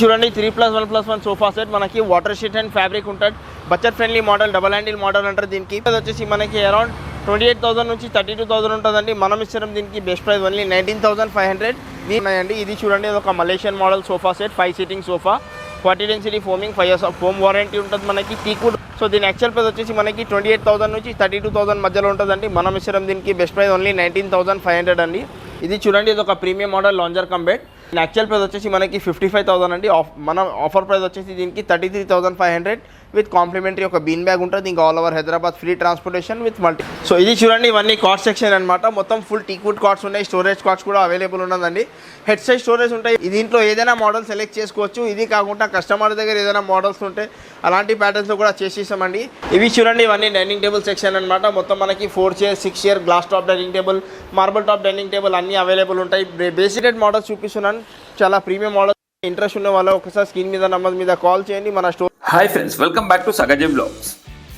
చూడండి 3+1+1 sofa set మనకి water sheet and fabric ఉంటుంది. Budget friendly model, double handle model అంటారు దీనికి. అది వచ్చేసి మనకి అరౌండ్ 28,000 నుంచి 32,000 ఉంటుందండి. మనం ఇస్తున్నాం దీనికి బెస్ట్ ప్రైస్ ఓన్లీ 19,500 ఉన్నాయండి. ఇది చూడండి, ఇది ఒక Malaysian model sofa set, 5 seating sofa, 40 density foaming, 5 years home warranty ఉంటుంది మనకి. టీకుడ్. సో దీని యాక్చువల్ ప్రైస్ వచ్చేసి మనకి 28,000 నుంచి 32,000 మధ్యలో ఉంటుందండి. మనం ఇస్తున్నాం దీనికి బెస్ట్ ప్రైస్ ఓన్లీ 19,500 అండి. ఇది చూడండి, ఇది ఒక premium model lounger cum bed. Actual price వచ్చేసి మనకి 55,000 అండి. మన ఆఫర్ ప్రైస్ వచ్చేసి దీనికి 33,500 విత్ కాంప్లిమెంటరీ ఒక బీన్ బ్యాగ్ ఉంటుంది. ఇంకా all over Hyderabad free transportation with multi. So ఇది చూడండి, ఇవన్నీ కార్డ్ సెక్షన్ అనమాట. మొత్తం ఫుల్ టీక్వుడ్ కార్డ్స్ ఉన్నాయి. స్టోరేజ్ కార్డ్స్ కూడా అవైలబుల్ ఉన్నదండి. హెడ్ సైజ్ స్టోరేజ్ ఉంటాయి. దీంట్లో ఏదైనా మోడల్ సెలెక్ట్ చేసుకోవచ్చు. ఇది కాకుండా కస్టమర్ దగ్గర ఏదైనా మోడల్స్ ఉంటే అలాంటి ప్యాటర్న్స్లో కూడా చేసేసామండి. ఇవి చూడండి, ఇవన్నీ డైనింగ్ టేబుల్ సెక్షన్ అనమాట. మొత్తం మనకి 4 chairs, 6 chair, glass top dining table, marble top dining table అన్నీ అవైలబుల్ ఉంటాయి. బేసిక్ మోడల్స్ చూపిస్తున్నాను, చాలా ప్రీమియం మోడల్. ఇంట్రెస్ట్ ఉన్న వాళ్ళు ఒకసారి స్క్రీన్ మీద నంబర్ మీద కాల్ చేయండి. మన store. Hi friends, welcome back to సగజీ బ్లాగ్స్.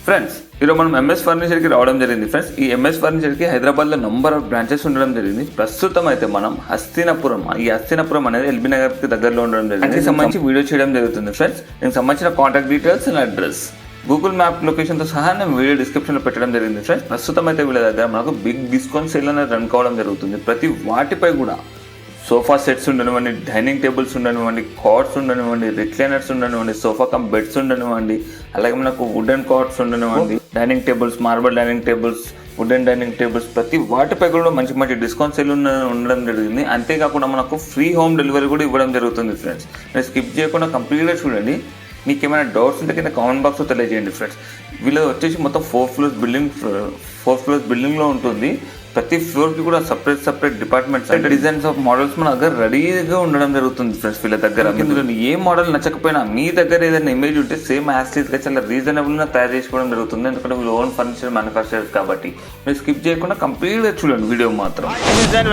ఫ్రెండ్స్, ఈరోజు మనం ఎంఎస్ ఫర్నిచర్కి రావడం జరిగింది. ఫ్రెండ్స్, ఈ ఎంఎస్ ఫర్నిచర్కి హైదరాబాద్లో నంబర్ ఆఫ్ బ్రాంచెస్ ఉండడం జరిగింది. ప్రస్తుతం అయితే మనం హస్తినాపురం, ఈ హస్తినాపురం అనేది ఎల్బీ నగర్కి దగ్గరలో ఉండడం జరిగింది. దీనికి సంబంధించి వీడియో చేయడం జరుగుతుంది. ఫ్రెండ్స్, దీనికి సంబంధించిన contact details and address, Google map లొకేషన్తో సహా నేను వీడియో డిస్క్రిప్షన్లో పెట్టడం జరిగింది. ఫ్రెండ్స్, ప్రస్తుతం అయితే వీళ్ళ దగ్గర మనకు బిగ్ డిస్కౌంట్ సేల్ అనేది రన్ కావడం జరుగుతుంది. ప్రతి వాటిపై కూడా సోఫా సెట్స్ ఉండనివ్వండి, డైనింగ్ టేబుల్స్ ఉండనివ్వండి, కార్డ్స్ ఉండనివ్వండి, రిక్లైనర్స్ ఉండనివ్వండి, సోఫా కమ్ బెడ్స్ ఉండనివ్వండి, అలాగే మనకు వుడెన్ కార్డ్స్ ఉండనివ్వండి, dining tables, marble dining tables, wooden dining tables, ప్రతి వాటిపై కూడా మంచి మంచి డిస్కౌంట్ సేల్ ఉండడం జరిగింది. అంతేకాకుండా మనకు ఫ్రీ హోమ్ డెలివరీ కూడా ఇవ్వడం జరుగుతుంది. ఫ్రెండ్స్, మీరు స్కిప్ చేయకుండా కంప్లీట్గా చూడండి. మీకు ఏమైనా డౌట్స్ ఉంటే కింద కామెంట్ బాక్స్లో తెలియజేయండి. ఫ్రెండ్స్, వీళ్ళు వచ్చేసి మొత్తం 4 floors బిల్డింగ్లో ఉంటుంది. ప్రతి ఫ్లోర్కి కూడా separate departments and designs of models మన దగ్గర రెడీగా ఉండడం జరుగుతుంది. ఫ్రెండ్స్, వీళ్ళ దగ్గర ఇందులో ఏ మోడల్ నచ్చకపోయినా మీ దగ్గర ఏదైనా ఇమేజ్ ఉంటే సేమ్ యాస్టీస్గా చాలా రీజనబుల్గా తయారు చేసుకోవడం జరుగుతుంది. ఎందుకంటే వీళ్ళు ఓన్ ఫర్నిచర్ మ్యానుఫ్యాక్చరర్స్ కాబట్టి మీరు స్కిప్ చేయకుండా కంప్లీట్గా చూడండి వీడియో మాత్రం.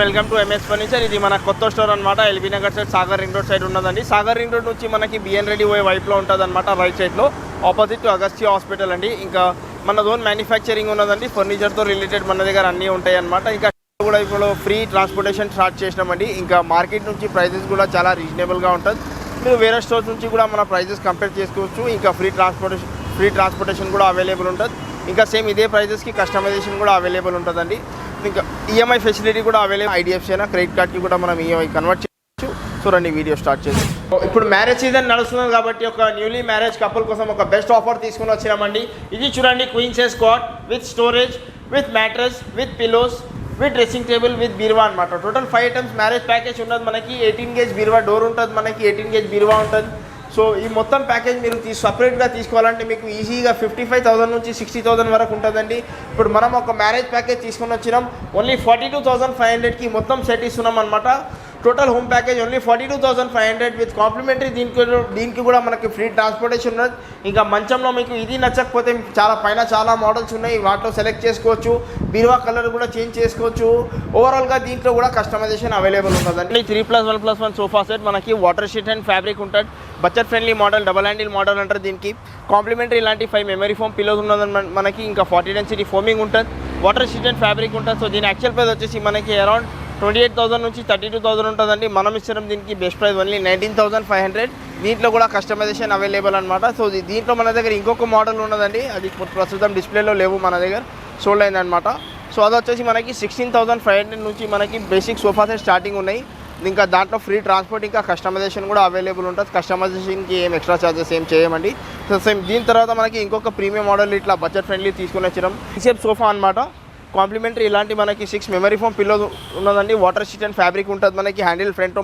Welcome to MS furniture. ఇది మన కొత్త స్టోర్ అనమాట. LB Nagar side, Sagar ring road side ఉన్నదండి. సాగర్ రింగ్ రోడ్ నుంచి మనకి బిఎన్ రెడ్డి పోయే వైపులో ఉంటుంది అనమాట, రైట్ సైడ్లో, ఆపోజిట్ టు అగస్త్య హాస్పిటల్ అండి. ఇంకా మన ఓన్ మ్యానుఫ్యాక్చరింగ్ ఉన్నదండి. ఫర్నిచర్తో రిలేటెడ్ మన దగ్గర అన్నీ ఉంటాయి అనమాట. ఇంకా కూడా ఇప్పుడు ఫ్రీ ట్రాన్స్పోర్టేషన్ స్టార్ట్ చేసినామండి. ఇంకా మార్కెట్ నుంచి ప్రైజెస్ కూడా చాలా రీజనబుల్గా ఉంటుంది. మీరు వేరే స్టోర్స్ నుంచి కూడా మన ప్రైజెస్ కంపేర్ చేసుకోవచ్చు. ఇంకా ఫ్రీ ట్రాన్స్పోర్టేషన్ కూడా అవైలబుల్ ఉంటుంది. ఇంకా సేమ్ ఇదే ప్రైజెస్కి కస్టమైజేషన్ కూడా అవైలబుల్ ఉంటుందండి. ఇంకా ఈఎంఐ ఫెసిలిటీ కూడా అవైలబుల్. ఐడిఎఫ్సి అయినా క్రెడిట్ కార్డ్కి కూడా మనం ఈఎంఐ కన్వర్ట్ చేయవచ్చు. చూడండి, వీడియో స్టార్ట్ చేసి. ఇప్పుడు మ్యారేజ్ సీజన్ నడుస్తుంది కాబట్టి ఒక న్యూలీ మ్యారేజ్ కపుల్ కోసం ఒక బెస్ట్ ఆఫర్ తీసుకుని వచ్చినామండి. ఇది చూడండి, queen size cot with storage, with mattress, with pillows, with dressing table, with బీరువా అనమాట. టోటల్ 5 items మ్యారేజ్ ప్యాకేజ్ ఉన్నది మనకి. 18 gauge బీరువా డోర్ ఉంటుంది మనకి, 18 gauge బీరువా ఉంటుంది. సో ఈ మొత్తం ప్యాకేజ్ మీరు సపరేట్గా తీసుకోవాలంటే మీకు ఈజీగా 55,000 నుంచి 60,000 వరకు ఉంటుందండి. ఇప్పుడు మనం ఒక మ్యారేజ్ ప్యాకేజ్ తీసుకొని వచ్చినాం. ఓన్లీ 42,500కి మొత్తం సెట్ ఇస్తున్నాం అనమాట. Total home package only 42,500 with complementary. దీనికి కూడా మనకి ఫ్రీ ట్రాన్స్పోర్టేషన్ ఉన్నది. ఇంకా మంచంలో మీకు ఇది నచ్చకపోతే పైన చాలా మోడల్స్ ఉన్నాయి, వాటిలో సెలెక్ట్ చేసుకోవచ్చు. బీరువా కలర్ కూడా చేంజ్ చేసుకోవచ్చు. ఓవరాల్గా దీంట్లో కూడా కస్టమైజేషన్ అవైలబుల్ ఉంటుందండి. 3+1+1 సోఫా సెట్ మనకి వాటర్ షీట్ అండ్ ఫ్యాబ్రిక్ ఉంటుంది. Budget friendly model, double handle model అంటారు దీనికి. కాంప్లిమెంటరీ ఇలాంటి 5 మెమరీ ఫోమ్ పిల్లోస్ ఉన్నది మనకి. ఇంకా 40 డెన్సిటీ ఫోమింగ్ ఉంటుంది, వాటర్ షీట్ అండ్ ఫ్యాబ్రిక్ ఉంటుంది. సో దీని యాక్చువల్ ప్రైస్ వచ్చేసి మనకి అరౌండ్ 28,000 నుంచి 32,000 ఉంటుందండి. మనం ఇస్తున్నాం దీనికి బెస్ట్ ప్రైస్ ఓన్లీ 19,500. దీంట్లో కూడా కస్టమైజేషన్ అవైలబుల్ అనమాట. సో దీంట్లో మన దగ్గర ఇంకొక మోడల్ ఉన్నదండి, అది ప్రస్తుతం డిస్ప్లేలో లేవు, మన దగ్గర సోల్డ్ అయిందనమాట. సో అది వచ్చేసి మనకి 16,500 నుంచి మనకి బేసిక్ సోఫా సెట్ స్టార్టింగ్ ఉన్నాయి. ఇంకా దాంట్లో ఫ్రీ ట్రాన్స్పోర్ట్, ఇంకా కస్టమైజేషన్ కూడా అవైలబుల్ ఉంటుంది. కస్టమైజేషన్కి ఏం ఎక్స్ట్రా ఛార్జెస్ ఏం చేయమండి. సో సేమ్ దీని తర్వాత మనకి ఇంకొక ప్రీమియం మోడల్ ఇట్లా బడ్జెట్ ఫ్రెండ్లీ తీసుకుని వచ్చినాం. షేప్ సోఫా అనమాట. కాంప్లిమెంటరీ ఇలాంటి మనకి 6 మెమరీ ఫోమ్ పిల్లో ఉన్నదండి. వాటర్ షీట్ అండ్ ఫ్యాబ్రిక్ ఉంటుంది మనకి. హ్యాండిల్ ఫ్రంట్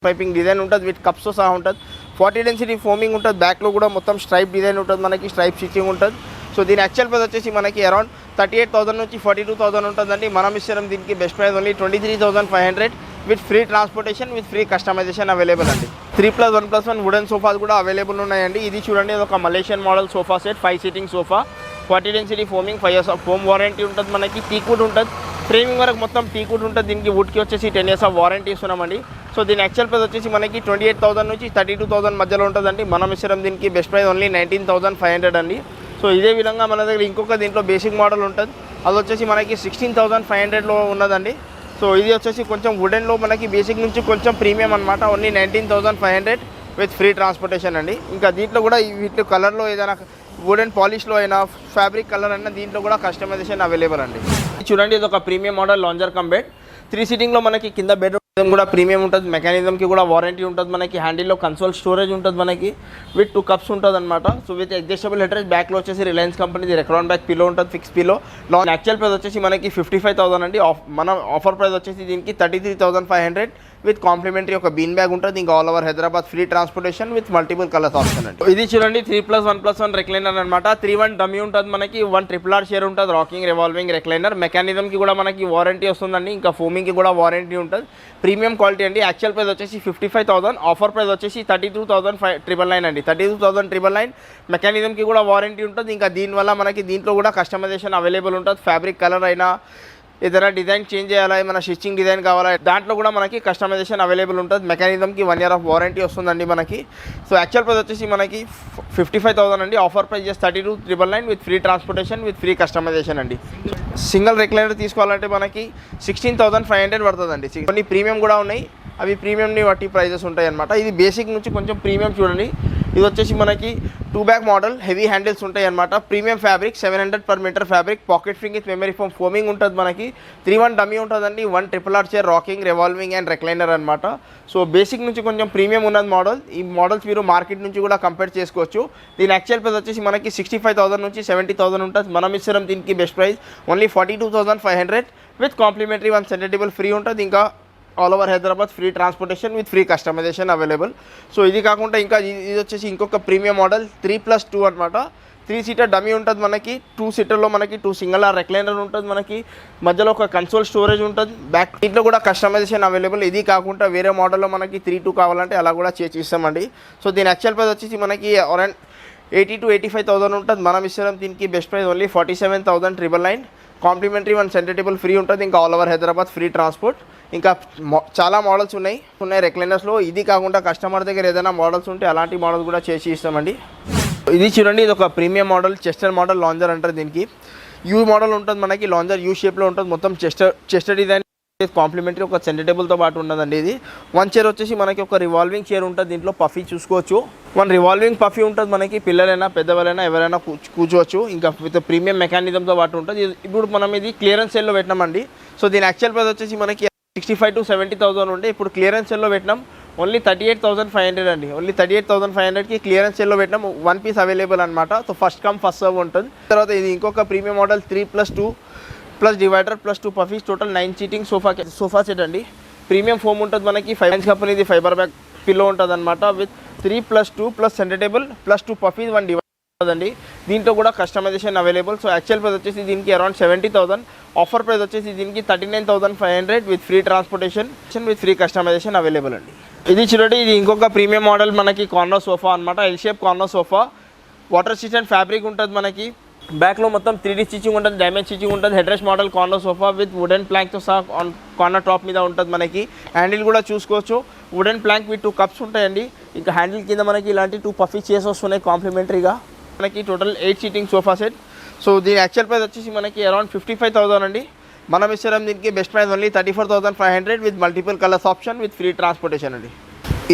పైపింగ్ డిజైన్ ఉంటుంది, విత్ కప్స్తో సహా ఉంటుంది. 40 డెన్సిటీ ఫోమింగ్ ఉంటుంది. బ్యాక్లో కూడా మొత్తం స్ట్రైప్ డిజైన్ ఉంటుంది మనకి, స్ట్రైప్ స్టిచ్చింగ్ ఉంటుంది. సో దీని యాక్చువల్ ప్రైస్ వచ్చేసి మనకి అరౌండ్ 38,000 నుంచి 42,000 ఉంటుందండి. మనం ఇస్తున్నాం దీనికి best price only 23,500 with free transportation, with free customization available అండి. 3+1+1 వుడెన్ సోఫాస్ కూడా అవైలబుల్ ఉన్నాయండి. ఇది చూడండి, ఇది ఒక Malaysian model sofa set, 5 seating sofa, 40 density foaming, 5 years home warranty ఉంటుంది మనకి. టీకుడ్ ఉంటుంది, ఫ్రేమింగ్ వరకు మొత్తం టీకుడ్ ఉంటుంది. దీనికి వుడ్కి వచ్చేసి 10 years వారంటీ ఇస్తున్నామండి. సో దీని యాక్చువల్ ప్రైస్ వచ్చేసి మనకి 28,000 నుంచి 32,000 మధ్యలో ఉంటుందండి. మనం ఇస్తున్నాం దీనికి బెస్ట్ ప్రైస్ ఓన్లీ 19,500 అండి. సో ఇదే విధంగా మన దగ్గర ఇంకొక దీంట్లో బేసిక్ మోడల్ ఉంటుంది, అది వచ్చేసి మనకి 16,500లో ఉన్నదండి. సో ఇది వచ్చేసి కొంచెం వుడెన్లో మనకి బేసిక్ నుంచి కొంచెం ప్రీమియం అనమాట. ఓన్లీ 19,500 విత్ ఫ్రీ ట్రాన్స్పోర్టేషన్ అండి. ఇంకా దీంట్లో కూడా వీటి కలర్లో ఏదైనా వుడెన్ పాలిష్లో అయినా ఫ్యాబ్రిక్ కలర్ అయినా దీంట్లో కూడా కస్టమైజేషన్ అవైలబుల్ అండి. చూడండి ఇది ఒక premium model lounger cum bed 3 సీటింగ్లో మనకి కింద బెడ్ కూడా ప్రీమియం ఉంటుంది. మెకానిజంకి కూడా వారంటీ ఉంటుంది. మనకి హ్యాండిల్లో కన్సోల్ స్టోరేజ్ ఉంటుంది మనకి విత్ 2 కప్స్ ఉంటుంది అనమాట. So with adjustable head rest. బ్యాక్లో వచ్చేసి రిలయన్స్ కంపెనీది రెక్రాన్ బ్యాక్ పిల్లో ఉంటుంది, ఫిక్స్ పిల్లో. యాక్చువల్ ప్రైస్ వచ్చేసి మనకి 55,000 అండి. మన ఆఫర్ ప్రైస్ వచ్చేసి దీనికి 33,500 విత్ కాంప్లిమెంటరీ ఒక బీన్ బ్యాగ్ ఉంటుంది. ఇంకా all over Hyderabad free transportation with multiple colours option అండి. ఇది చూడండి 3+1+1 రెక్లైనర్ అనమాట. 3-1 డమ్మీ ఉంటుంది మనకి. 1 RRR షేర్ ఉంటుంది. Rocking revolving recliner. మెకానిజంకి కూడా మనకి వారంటీ వస్తుందండి. ఇంకా ఫోమింగ్కి కూడా వారంటీ ఉంటుంది. ప్రీమియం క్వాలిటీ అండి. యాక్చువల్ ప్రైస్ వచ్చేసి 55,000. ఆఫర్ ప్రైస్ వచ్చేసి 32,999 అండి. 32,999. మెకానిజంకి కూడా వారంటీ ఉంటుంది. ఇంకా దీనివల్ల మనకి దీంట్లో కూడా కస్టమైజేషన్ అవైలబుల్ ఉంటుంది. ఫ్యాబ్రిక్ కలర్ అయినా ఏదైనా డిజైన్ చేంజ్ చేయాలా, ఏమైనా స్టిచ్చింగ్ డిజైన్ కావాలా, దాంట్లో కూడా మనకి కస్టమైజేషన్ అవైలబుల్ ఉంటుంది. మెకానిజంకి 1 year ఆఫ్ వారంటీ వస్తుందండి మనకి. సో యాక్చువల్ ప్రైస్ వచ్చేసి మనకి 55,000 అండి. Offer price just 32,999 with free transportation with free customisation అండి. సింగిల్ రెక్లైనర్ తీసుకోవాలంటే మనకి 16,500 పడుతుందండి. కొన్ని ప్రీమియం కూడా ఉన్నాయి. అవి ప్రీమియంని బట్టి ప్రైజెస్ ఉంటాయి అనమాట. ఇది బేసిక్ నుంచి కొంచెం ప్రీమియం చూడండి. ఇది వచ్చేసి మనకి 2 బ్యాక్ మోడల్, హెవీ హ్యాండిల్స్ ఉంటాయి అనమాట. Premium fabric 700 per meter fabric. Pocket ఫింగ్ విత్ మెమరీ ఫోమ్ ఫోమింగ్ ఉంటుంది మనకి. 3-1 డమ్మీ ఉంటుందండి. 1 RRR chair, rocking revolving and recliner అనమాట. సో బేసిక్ నుంచి కొంచెం ప్రీమియం ఉన్నది మోడల్. ఈ మోడల్స్ మీరు మార్కెట్ నుంచి కూడా కంపేర్ చేసుకోవచ్చు. దీని యాక్చువల్ ప్రైస్ వచ్చేసి మనకి 65,000 నుంచి 70,000 ఉంటుంది. మనం ఇస్తున్నాం దీనికి best price only 42,500 with complimentary 1 centre table free ఉంటుంది. ఇంకా all over Hyderabad free transportation with free customization available. So ఇది కాకుండా ఇంకా ఇది వచ్చేసి ఇంకొక ప్రీమియం మోడల్ 3+2 అనమాట. 3 సీటర్ డమ్మీ ఉంటుంది మనకి. 2 సీటర్లో మనకి 2 సింగిల్ రెక్లైనర్ ఉంటుంది మనకి. మధ్యలో ఒక కన్సోల్ స్టోరేజ్ ఉంటుంది. బ్యాక్ దీంట్లో కూడా కస్టమైజేషన్ అవైలబుల్. ఇది కాకుండా వేరే మోడల్లో మనకి 3-2 కావాలంటే అలా కూడా చేసి ఇస్తామండి. సో దీని యాక్చువల్ ప్రైస్ వచ్చేసి మనకి అరౌండ్ 80,000 to 85,000 ఉంటుంది. మనం ఇస్తున్నాం దీనికి best price only 47,999. Complimentary 1 centre table free ఉంటుంది. ఇంకా all over Hyderabad free transport. ఇంకా చాలా మోడల్స్ ఉన్నాయి రెక్లైనర్స్లో. ఇది కాకుండా కస్టమర్ దగ్గర ఏదైనా మోడల్స్ ఉంటే అలాంటి మోడల్స్ కూడా చేసి ఇస్తామండి. ఇది చూడండి ఇది ఒక premium model, Chester model lounger అంటారు దీనికి. యూ మోడల్ ఉంటుంది మనకి. లాంజర్ యూ షేప్లో ఉంటుంది. మొత్తం చెస్టర్ డిజైన్ కాంప్లిమెంటరీ ఒక సెంటర్ టేబుల్తో పాటు ఉన్నదండి. ఇది 1 చైర్ వచ్చేసి మనకి ఒక రివాల్వింగ్ చైర్ ఉంటుంది. దీంట్లో పఫీ చూసుకోవచ్చు. 1 రివాల్వింగ్ పఫీ ఉంటుంది మనకి. పిల్లలైనా పెద్దవాళ్ళైనా ఎవరైనా కూర్చోవచ్చు. ఇంకా విత్ ప్రీమియం మెకానిజంతో పాటు ఉంటుంది. ఇప్పుడు మనం ఇది క్లియరెన్స్ సేల్లో పెట్టినామండి. సో దీని యాక్చువల్ ప్రైస్ వచ్చేసి మనకి 65,000 to 70,000 ఉండే. ఇప్పుడు క్లియరెన్స్ సేల్లో పెట్టినాం ఓన్లీ 38,500 అండి. ఓన్లీ 38,500కి క్లియరెన్స్ సేల్లో పెట్టినాం. 1 పీస్ అవైలబుల్ అనమాట. So first come first serve ఉంటుంది. తర్వాత ఇది ఇంకొక premium model 3+2 plus divider plus 2 poufs, total 9 seating sofa set అండి. ప్రీమియం ఫోమ్ ఉంటుంది మనకి. ఫైనాన్స్ కంపెనీది ఫైబర్ బ్యాక్ పిల్లో ఉంటుంది అనమాట. With 3+2 plus centre table plus 2 poufs 1 divider అండి. దీంట్లో కూడా customisation available. So actual price వచ్చేసి దీనికి అరౌండ్ 70,000. ఆఫర్ ప్రైస్ వచ్చేసి దీనికి 39,500 with free transportation with free customization available అండి. ఇది చూడండి ఇది ఇంకొక ప్రీమియం మోడల్ మనకి కార్నర్ సోఫా అనమాట. L shape corner sofa. Water resistant fabric ఉంటుంది మనకి. బ్యాక్లో మొత్తం 3D స్టిచ్చింగ్ ఉంటుంది, డైమండ్ స్టిచ్చింగ్ ఉంటుంది. Head rest model corner sofa with wooden ప్లాంక్తో సహా కార్నర్ టాప్ మీద ఉంటుంది మనకి. హ్యాండిల్ కూడా చూసుకోవచ్చు. వుడెన్ ప్లాంక్ విత్ 2 కప్స్ ఉంటాయండి. ఇంకా హ్యాండిల్ కింద మనకి ఇలాంటి 2 పఫీ చైర్స్ వస్తున్నాయి కాంప్లిమెంటరీగా. మనకి total 8 seating sofa set. So దీని యాక్చువల్ ప్రైస్ వచ్చేసి మనకి అరౌండ్ 55,000 అండి. మనం ఇస్తాం దీనికి best price only 34,500 with multiple colours option with free transportation అండి.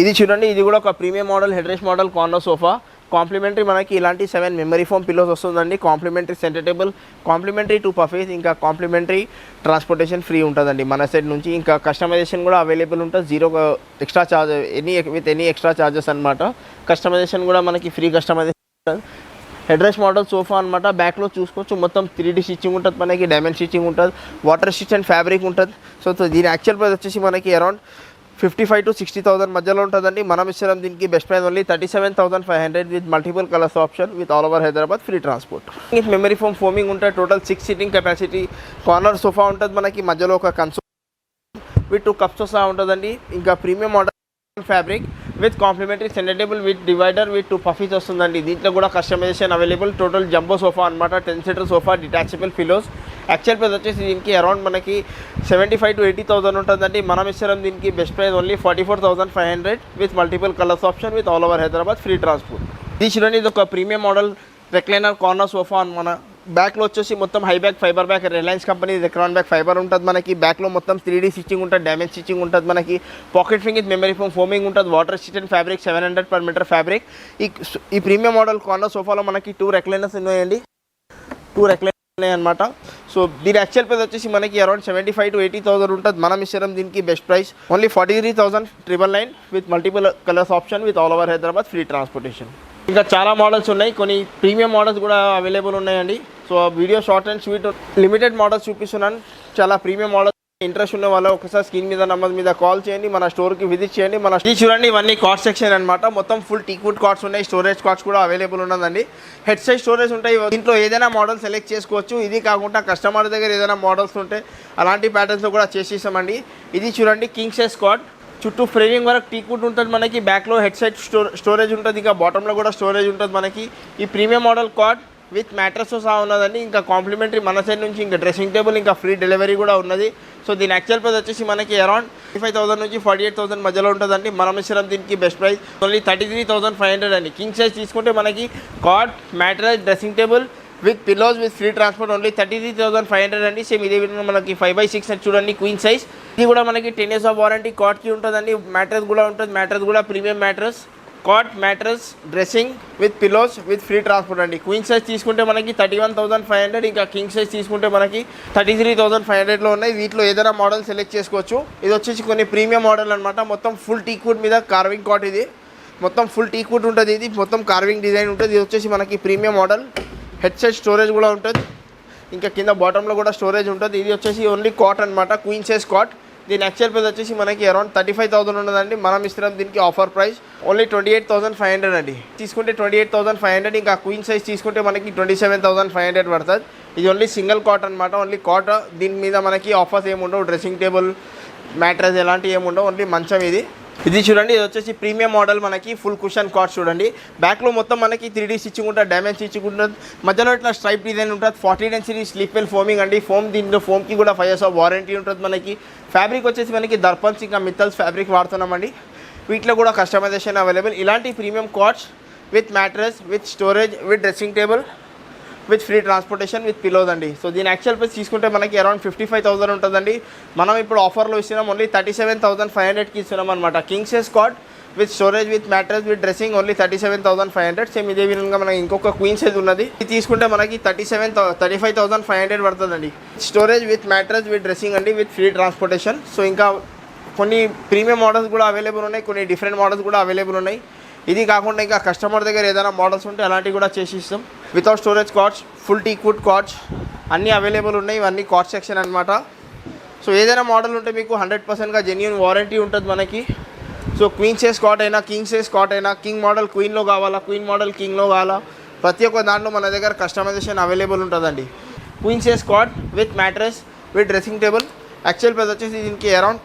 ఇది చూడండి ఇది కూడా ఒక premium model head rest model corner sofa. Complimentary మనకి ఇలాంటి 7 మెమరీ ఫోమ్ పిల్లోస్ వస్తుందండి. Complimentary centre table, complimentary 2 poufs, ఇంకా కాంప్లిమెంటరీ ట్రాన్స్పోర్టేషన్ ఫ్రీ ఉంటుందండి మన సైడ్ నుంచి. ఇంకా కస్టమైజేషన్ కూడా అవైలబుల్ ఉంటుంది. 0 extra charge any extra charges అనమాట. కస్టమైజేషన్ కూడా మనకి ఫ్రీ కస్టమైజేషన్ ఉంటుంది. హెడ్ రెస్ట్ మోడల్ సోఫా అనమాట. బ్యాక్లో చూసుకోవచ్చు మొత్తం 3D స్టిచ్చింగ్ ఉంటుంది మనకి. డైమండ్ స్టిచ్చింగ్ ఉంటుంది. వాటర్ రెసిస్టెంట్ ఫ్యాబ్రిక్ ఉంటుంది. సో దీని యాక్చువల్ ప్రైస్ వచ్చేసి మనకి అరౌండ్ 55,000 to 60,000 మధ్యలో ఉంటుందండి. మనం ఇస్తున్నాం దీనికి best price only 37,500 with multiple colours option with all over Hyderabad free transport. With memory foam foaming ఉంటుంది. Total 6 seating capacity. Corner sofa ఉంటుంది మనకి. మధ్యలో ఒక కన్సోల్ విత్ 2 కప్స్తో సహా ఉంటుందండి. ఇంకా premium model fabric with complimentary centre table with divider with 2 poufs వస్తుందండి. దీంట్లో కూడా customisation available. Total jumbo sofa అనమాట. 10 seater sofa, detachable pillows. Actual price వచ్చేసి దీనికి అరౌండ్ మనకి 75,000 to 80,000 ఉంటుందండి. మనం ఇస్తాం దీనికి best price only 44,500 with multiple colours option with all over Hyderabad free transport. ఇది చూడండి ఇది ఒక premium model recliner corner sofa మన బ్యాక్లో వచ్చేసి మొత్తం high back fibre back Reliance company Recron back fibre ఉంటుంది మనకి. బ్యాక్లో మొత్తం 3D స్టిచ్చింగ్ ఉంటుంది, డ్యామేజ్ స్టిచ్చింగ్ ఉంటుంది మనకి. పాకెట్ ఫింగ్ విత్ మెమరీ ఫోమ్ ఫోమింగ్ ఉంటుంది. Water stitched fabric 700 per meter fabric. ఈ ప్రీమియం మోడల్ కార్నర్ సోఫాలో మనకి 2 రెక్లైనర్స్ ఉన్నాయండి. 2 రెక్లైనర్స్ ఉన్నాయన్నమాట. సో దీని యాక్చువల్ ప్రైస్ వచ్చేసి మనకి అరౌండ్ 75,000 to 80,000 ఉంటుంది. మనం ఇస్తాం దీనికి best price only 43,999 with multiple colours option with all over Hyderabad free transportation. ఇంకా చాలా మోడల్స్ ఉన్నాయి, కొన్ని ప్రీమియం మోడల్స్ కూడా అవైలబుల్ ఉన్నాయండి. So video short and sweet limited models చూపిస్తున్నాను. చాలా ప్రీమియం మోడల్స్. ఇంట్రెస్ట్ ఉన్న వాళ్ళు ఒకసారి స్క్రీన్ మీద నెంబర్ మీద కాల్ చేయండి, మన స్టోర్కి విజిట్ చేయండి. మన చూడండి ఇవన్నీ కార్డ్ సెక్షన్ అనమాట. మొత్తం ఫుల్ టీక్వుడ్ కార్డ్స్ ఉన్నాయి, స్టోరేజ్ కార్డ్స్ కూడా అవైలబుల్ ఉన్నదండి. హెడ్ సైజ్ స్టోరేజ్ ఉంటాయి. దీంట్లో ఏదైనా మోడల్ సెలెక్ట్ చేసుకోవచ్చు. ఇది కాకుండా కస్టమర్ దగ్గర ఏదైనా మోడల్స్ ఉంటే అలాంటి ప్యాటర్న్స్లో కూడా చేసేసామండి. ఇది చూడండి కింగ్ సైజ్ కార్డ్, చుట్టూ ఫ్రేమింగ్ వరకు టీక్వుడ్ ఉంటుంది మనకి. బ్యాక్లో హెడ్ సైడ్ స్టోరేజ్ ఉంటుంది, ఇంకా బాటంలో కూడా స్టోరేజ్ ఉంటుంది మనకి. ఈ ప్రీమియం మోడల్ కార్డ్ విత్ మ్యాట్రస్తో సహా ఉన్నదండి. ఇంకా కాంప్లిమెంటరీ మన సైడ్ నుంచి ఇంకా డ్రెస్సింగ్ టేబుల్ ఇంకా ఫ్రీ డెలివరీ కూడా ఉన్నది. సో దీని యాక్చువల్ ప్రైస్ వచ్చేసి మనకి అరౌండ్ 35,000 నుంచి 48,000 మధ్యలో ఉంటుందండి. మనం ఇస్తాం దీనికి బెస్ట్ ప్రైస్ ఓన్లీ 33,500 అండి. కింగ్ సైజ్ తీసుకుంటే మనకి card, mattress, dressing table with pillows with free transport only 33,500 అండి. సేమ్ ఇదే విధంగా మనకి 5x6 చూడండి క్వీన్ సైజ్. ఇది కూడా మనకి 10 years ఆఫ్ వారంటీ కార్డ్కి ఉంటుందండి. మ్యాట్రస్ కూడా ఉంటుంది, మ్యాట్రస్ కూడా premium mattress. Cot, mattress, dressing with pillows with free transport అండి. క్వీన్ సైజ్ తీసుకుంటే మనకి 31,500, ఇంకా కింగ్ సైజ్ తీసుకుంటే మనకి 33,500లో ఉన్నాయి. వీటిలో ఏదైనా మోడల్ సెలెక్ట్ చేసుకోవచ్చు. ఇది వచ్చేసి కొన్ని ప్రీమియం మోడల్ అనమాట. మొత్తం ఫుల్ టీక్వుడ్ మీద కార్వింగ్ కాట్. ఇది మొత్తం ఫుల్ టీక్వుడ్ ఉంటుంది. ఇది మొత్తం కార్వింగ్ డిజైన్ ఉంటుంది. ఇది వచ్చేసి మనకి premium model. Head side storage కూడా ఉంటుంది, ఇంకా కింద బాటంలో కూడా స్టోరేజ్ ఉంటుంది. ఇది వచ్చేసి ఓన్లీ కాట్ అనమాట, క్వీన్ సైజ్ కాట్. దీని యాక్చువల్ ప్రైస్ వచ్చేసి మనకి అరౌండ్ 35,000 ఉన్నదండి. మనం ఇస్తున్నాం దీనికి ఆఫర్ ప్రైస్ ఓన్లీ 28,500 అండి. తీసుకుంటే 28,500, ఇంకా క్వీన్ సైజ్ తీసుకుంటే మనకి 27,500 పడుతుంది. ఇది ఓన్లీ సింగిల్ కాట్ అనమాట, ఓన్లీ కాట్. దీని మీద మనకి ఆఫర్స్ ఏముండవు, డ్రెస్సింగ్ టేబుల్, మ్యాట్రస్ ఎలాంటివి ఏముండవు, ఓన్లీ మంచం. ఇది చూడండి, ఇది వచ్చేసి ప్రీమియం మోడల్ మనకి ఫుల్ కుషన్ కాట్ చూడండి. బ్యాక్లో మొత్తం మనకి 3D స్టిచ్చింగ్ ఉంటుంది, డ్యామేజ్ స్టిచ్చింగ్ ఉంటుంది. మధ్యలో ఇట్లా స్ట్రైప్ డిజైన్ ఉంటుంది. 40 డెన్సిటీ స్లీప్ వెల్ ఫోమింగ్ అండి. దీంట్లో ఫోమ్కి కూడా 5 years ఆఫ్ వారంటీ ఉంటుంది మనకి. ఫ్యాబ్రిక్ వచ్చేసి మనకి దర్పన్స్ ఇంకా మిత్తల్స్ ఫ్యాబ్రిక్ వాడుతున్నామండి. వీటిలో కూడా కస్టమైజేషన్ అవైలబుల్. ఇలాంటి premium cots with mattress, with storage, with dressing table, with free transportation, with pillows అండి. సో దీని యాక్చువల్ ప్రైస్ తీసుకుంటే మనకి అరౌండ్ 55,000 ఉంటుందండి. మనం ఇప్పుడు ఆఫర్లో ఇస్తున్నాం ఓన్లీ 37,500కి ఇస్తున్నాం అనమాట. King size cot with storage, with mattress, with dressing only 37,500. Same ఇదే విధంగా మనకి ఇంకొక క్వీన్ సైజ్ ఉన్నది. ఇది తీసుకుంటే మనకి 35,500 పడుతుందండి. Storage with mattress, with dressing అండి, విత్ ఫ్రీ ట్రాన్స్పోర్టేషన్. సో ఇంకా కొన్ని ప్రీమియం మోడల్స్ కూడా అవైలబుల్ ఉన్నాయి, కొన్ని డిఫరెంట్ మోడల్స్ కూడా అవైలబుల్ ఉన్నాయి. ఇది కాకుండా ఇంకా కస్టమర్ దగ్గర ఏదైనా మోడల్స్ ఉంటే అలాంటివి కూడా చేసి ఇస్తాం. Without storage cards, full teakwood cards అన్నీ అవైలబుల్ ఉన్నాయి. ఇవన్నీ కార్డ్ సెక్షన్ అనమాట. సో ఏదైనా మోడల్ ఉంటే మీకు 100%గా జెన్యూన్ వారంటీ ఉంటుంది మనకి. సో క్వీన్ సైజ్ కాట్ అయినా, కింగ్ సైజ్ కాట్ అయినా, కింగ్ మోడల్ క్వీన్లో కావాలా, క్వీన్ మోడల్ కింగ్లో కావాలా, ప్రతి ఒక్క దాంట్లో మన దగ్గర కస్టమైజేషన్ అవైలబుల్ ఉంటుందండి. Queen size cot with mattress, with dressing table. Actual price వచ్చేసి దీనికి అరౌండ్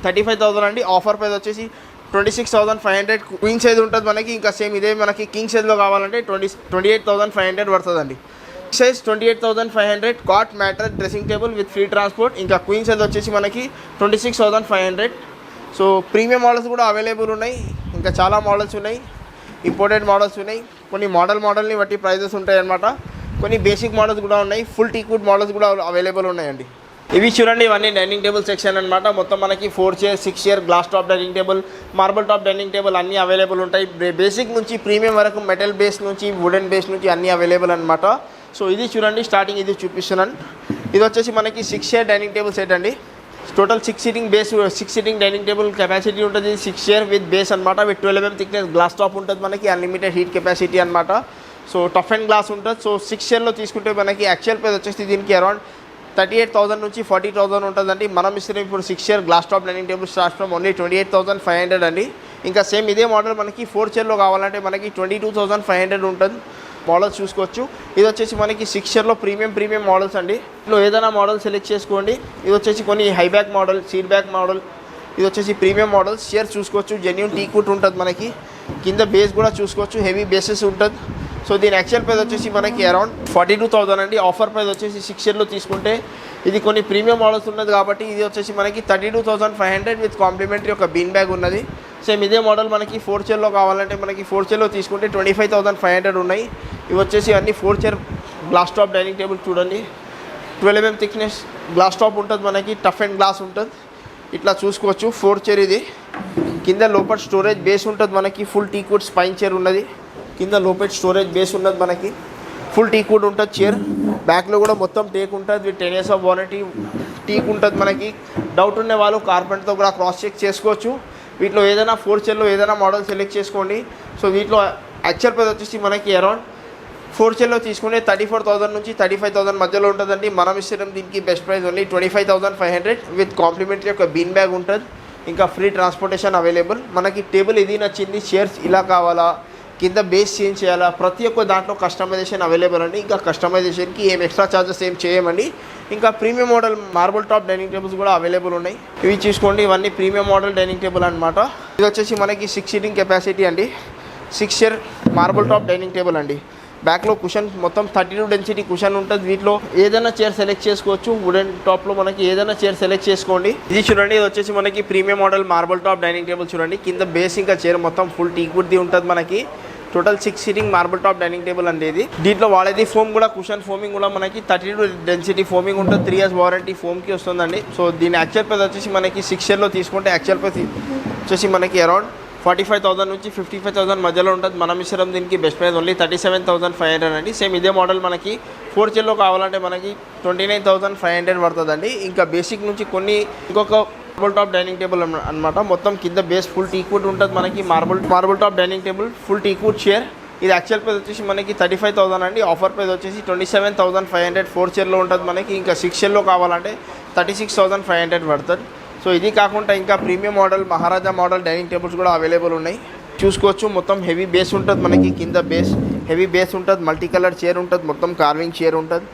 35,000 అండి. ఆఫర్ ప్రైస్ వచ్చేసి 26,500. క్వీన్ సైజ్ ఉంటుంది మనకి. ఇంకా సేమ్ ఇదే మనకి కింగ్ సైజ్లో కావాలంటే 28,500 పడుతుందండి. Size 28,500, cot, mattress, dressing table with free transport. ఇంకా క్వీన్ సైజ్ వచ్చేసి మనకి 26,500. సో ప్రీమియం మోడల్స్ కూడా అవైలబుల్ ఉన్నాయి. ఇంకా చాలా మోడల్స్ ఉన్నాయి, ఇంపోర్టెడ్ మోడల్స్ ఉన్నాయి. కొన్ని మోడల్ని బట్టి ప్రైజెస్ ఉంటాయి అన్నమాట. కొన్ని బేసిక్ మోడల్స్ కూడా ఉన్నాయి, ఫుల్ టీక్వుడ్ మోడల్స్ కూడా అవైలబుల్ ఉన్నాయండి. ఇవి చూడండి, ఇవన్నీ డైనింగ్ టేబుల్ సెక్షన్ అనమాట. మొత్తం మనకి 4 chairs, 6 chair, glass top dining table, marble top dining table అన్నీ అవైలబుల్ ఉంటాయి. బేసిక్ నుంచి ప్రీమియం వరకు, మెటల్ బేస్ నుంచి వుడెన్ బేస్ నుంచి అన్నీ అవైలబుల్ అనమాట. సో ఇది చూడండి, స్టార్టింగ్ ఇది చూపిస్తున్నాను. ఇది వచ్చేసి మనకి 6 chair డైనింగ్ టేబుల్ సెట్ అండి. Total 6 seating dining table capacity ఉంటుంది. 6 chair విత్ బేస్ అనమాట. With 12 mm thickness glass top ఉంటుంది మనకి. అన్లిమిటెడ్ హీట్ కెపాసిటీ అనమాట. సో టఫ్ అండ్ గ్లాస్ ఉంటుంది. సో 6 chairలో తీసుకుంటే మనకి యాక్చువల్ ప్రైస్ వచ్చేసి దీనికి అరౌండ్ 38,000 నుంచి 40,000 ఉంటుందండి. మనం ఇస్తున్నాం ఇప్పుడు 6 chair glass top dining table start from only 28,500 అండి. ఇంకా సేమ్ ఇదే మోడల్ మనకి 4 chairలో కావాలంటే మనకి 22,500 ఉంటుంది. మోడల్స్ చూసుకోవచ్చు. ఇది వచ్చేసి మనకి 6 chairలో ప్రీమియం మోడల్స్ అండి. ఇందులో ఏదైనా మోడల్ సెలెక్ట్ చేసుకోండి. ఇది వచ్చేసి కొన్ని high back model, seat back model. ఇది వచ్చేసి ప్రీమియం మోడల్స్. చైర్ చూసుకోవచ్చు, జెన్యూన్ టీక్వుడ్ ఉంటుంది మనకి. కింద బేస్ కూడా చూసుకోవచ్చు, హెవీ బేసెస్ ఉంటుంది. సో దీని యాక్చువల్ ప్రైస్ వచ్చేసి మనకి అరౌండ్ 42,000 అండి. ఆఫర్ ప్రైస్ వచ్చేసి 6 chairలో తీసుకుంటే ఇది కొన్ని ప్రీమియం మోడల్స్ ఉన్నది కాబట్టి ఇది వచ్చేసి మనకి 32,500 విత్ కాంప్లిమెంటరీ ఒక బీన్ బ్యాగ్ ఉన్నది. సేమ్ ఇదే మోడల్ మనకి 4 chairలో కావాలంటే మనకి 4 chairలో తీసుకుంటే 25,500 ఉన్నాయి. ఇవి వచ్చేసి అన్ని 4 chair glass top dining table చూడండి, 12 mm థిక్నెస్ గ్లాస్ టాప్ ఉంటుంది మనకి, టఫ్ అండ్ గ్లాస్ ఉంటుంది. ఇట్లా చూసుకోవచ్చు. 4 చైర్ ఇది. కింద లోపల స్టోరేజ్ బేస్ ఉంటుంది మనకి, ఫుల్ టీక్వుడ్ స్పైన్ చైర్ ఉన్నది. కింద లోపల స్టోరేజ్ బేస్ ఉన్నది మనకి, ఫుల్ టీక్వుడ్ ఉంటుంది చైర్. బ్యాక్లో కూడా మొత్తం టేక్ ఉంటుంది with 10 years of warranty. Teak ఉంటుంది మనకి. డౌట్ ఉన్న వాళ్ళు కార్పెంటర్తో కూడా క్రాస్ చెక్ చేసుకోవచ్చు. వీటిలో ఏదైనా 4 చైర్లో ఏదైనా మోడల్ సెలెక్ట్ చేసుకోండి. సో వీటిలో యాక్చువల్ ప్రైస్ వచ్చేసి మనకి అరౌండ్ 4 చైర్లో తీసుకుంటే 34,000 నుంచి 35,000 మధ్యలో ఉంటుందండి. మనం ఇస్తున్నాం దీనికి best price only 25,500 with complimentary ఒక బీన్ బ్యాగ్ ఉంటుంది. ఇంకా ఫ్రీ ట్రాన్స్పోర్టేషన్ అవైలబుల్. మనకి టేబుల్ ఇది నచ్చింది, చైర్స్ ఇలా కావాలా, కింద బేస్ చేంజ్ చేయాలా, ప్రతి ఒక్క దాంట్లో కస్టమైజేషన్ అవైలబుల్ అండి. ఇంకా కస్టమైజేషన్కి ఏం ఎక్స్ట్రా ఛార్జెస్ ఏం చేయమండి. ఇంకా premium model marble top dining tables కూడా అవైలబుల్ ఉన్నాయి. ఇవి చూసుకోండి, ఇవన్నీ ప్రీమియం మోడల్ డైనింగ్ టేబుల్ అనమాట. ఇది వచ్చేసి మనకి 6 seating కెపాసిటీ అండి. 6 chair marble top dining table అండి. బ్యాక్లో కుషన్ మొత్తం 32 డెన్సిటీ కుషన్ ఉంటుంది. వీటిలో ఏదైనా చైర్ సెలెక్ట్ చేసుకోవచ్చు. వుడెన్ టాప్లో మనకి ఏదైనా చైర్ సెలెక్ట్ చేసుకోండి. ఇది చూడండి, ఇది వచ్చేసి మనకి premium model marble top dining table చూడండి. కింద బేస్ ఇంకా చైర్ మొత్తం ఫుల్ టీక్వుడ్ది ఉంటుంది మనకి. Total 6 seating marble top dining table అండి ఇది. దీంట్లో వాడేది ఫోమ్ కూడా, కుషన్ ఫోమింగ్ కూడా మనకి 32 డెన్సిటీ ఫోమింగ్ ఉంటుంది. 3 years వారంటీ ఫోమ్కి వస్తుందండి. సో దీని యాక్చువల్ ప్రైస్ వచ్చేసి మనకి 6 chairలో తీసుకుంటే యాక్చువల్ ప్రైస్ వచ్చేసి మనకి అరౌండ్ 45,000 నుంచి 55,000 మధ్యలో ఉంటుంది. మనం ఇస్తాం దీనికి బెస్ట్ ప్రైస్ ఓన్లీ 37,500 అండి. సేమ్ ఇదే మోడల్ మనకి 4 chairలో కావాలంటే మనకి 29,500 పడుతుందండి. ఇంకా బేసిక్ నుంచి కొన్ని ఇంకొక మార్బుల్ టాప్ డైనింగ్ టేబుల్ అనమాట. మొత్తం కింద బేస్ ఫుల్ టీక్వుడ్ ఉంటుంది మనకి. Marble top dining table full teakwood chair. ఇది యాక్చువల్ ప్రైస్ వచ్చేసి మనకి 35,000 అండి. ఆఫర్ ప్రైస్ వచ్చేసి 27,500 4 chairలో ఉంటుంది మనకి. ఇంకా 6 chairలో కావాలంటే 36,500 పడుతుంది. సో ఇది కాకుండా ఇంకా ప్రీమియం మోడల్ మహారాజా మోడల్ డైనింగ్ టేబుల్స్ కూడా అవైలబుల్ ఉన్నాయి. చూసుకోవచ్చు. మొత్తం హెవీ బేస్ ఉంటుంది మనకి. కింద బేస్ హెవీ బేస్ ఉంటుంది. మల్టీ కలర్ చైర్ ఉంటుంది. మొత్తం కార్వింగ్ చైర్ ఉంటుంది.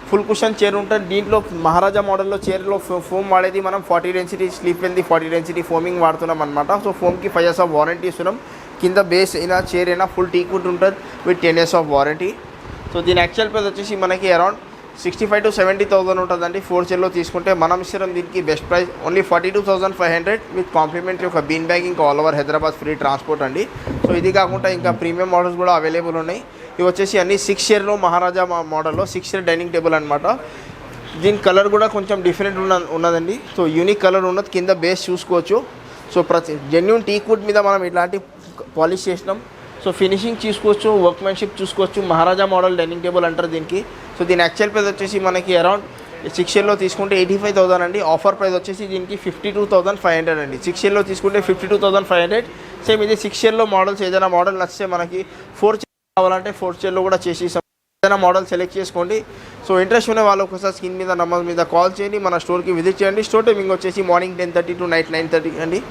ఫుల్ కుషన్ చైర్ ఉంటుంది. దీంట్లో మహారాజా మోడల్లో చైర్లో ఫోమ్ వాడేది మనం 40 density sleep Veldi 40 density foaming వాడుతున్నాం అనమాట. సో ఫోమ్కి 5 years ఆఫ్ వారంటీ ఇస్తున్నాం. కింద బేస్ అయినా చైర్ అయినా ఫుల్ టీక్వుడ్ ఉంటుంది with 10 years of warranty. So దీని యాక్చువల్ ప్రైస్ వచ్చేసి మనకి అరౌండ్ 65,000 to 70,000 ఉంటుందండి. 4 chairలో తీసుకుంటే మనం ఇస్తాం దీనికి best price only 42,500 with complementary ఒక బీన్ బ్యాగ్ ఇంకా all over Hyderabad free transport అండి. సో ఇది కాకుండా ఇంకా ప్రీమియం మోడల్స్ కూడా అవైలబుల్ ఉన్నాయి. ఇవి వచ్చేసి అన్ని 6 chairలో మహారాజా మోడల్లో 6 chair డైనింగ్ టేబుల్ అనమాట. దీని కలర్ కూడా కొంచెం డిఫరెంట్ ఉన్నదండి. సో యూనిక్ కలర్ ఉన్నది. కింద బేస్ చూసుకోవచ్చు. సో ప్రతి జెన్యూన్ టీక్వుడ్ మీద మనం ఇట్లాంటి పాలిష్ చేసినాం. సో ఫినిషింగ్ చూసుకోవచ్చు, వర్క్మెన్షిప్ చూసుకోవచ్చు. మహారాజా మోడల్ డైనింగ్ టేబుల్ అంటారు దీనికి. సో దీని యాక్చువల్ ప్రైస్ వచ్చేసి మనకి అరౌండ్ 6 chairలో తీసుకుంటే 85,000 అండి. ఆఫర్ ప్రైస్ వచ్చేసి దీనికి 52,500 అండి. 6 chairలో తీసుకుంటే 52,500. సేమ్ ఇది 6 chairలో మోడల్స్ ఏదైనా మోడల్ నచ్చితే మనకి 4 chair కావాలంటే 4 chairలో కూడా చేసి ఏదైనా మోడల్ సెలెక్ట్ చేసుకోండి. సో ఇంట్రెస్ట్ ఉన్న వాళ్ళు ఒకసారి స్క్రీన్ మీద నంబర్ మీద కాల్ చేయండి. మన స్టోర్కి విజిట్ చేయండి. స్టోర్ టైమింగ్ వచ్చేసి మార్నింగ్ 10:30 to నైట్ 9:30 అండి.